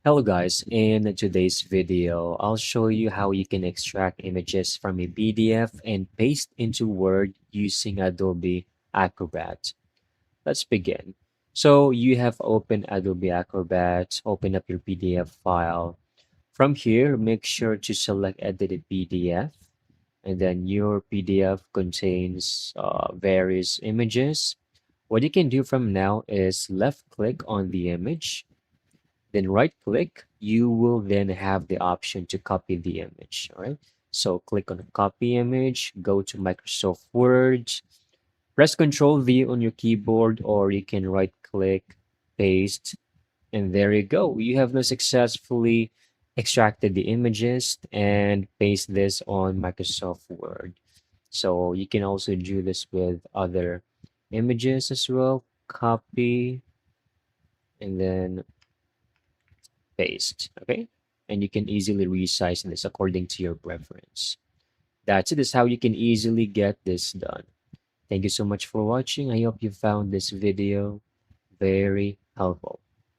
Hello guys, in today's video, I'll show you how you can extract images from a PDF and paste into Word using Adobe Acrobat. Let's begin. So you have opened Adobe Acrobat, open up your PDF file. From here, make sure to select Edited PDF, and then your PDF contains various images. What you can do from now is left click on the image, then right click, you will then have the option to copy the image. All right. So click on copy image, go to Microsoft Word, press Control V on your keyboard, or you can right click, paste, and there you go. You have now successfully extracted the images and paste this on Microsoft Word. So you can also do this with other images as well. Copy and then paste, okay? And you can easily resize this according to your preference. That's it. That's how you can easily get this done. Thank you so much for watching. I hope you found this video very helpful.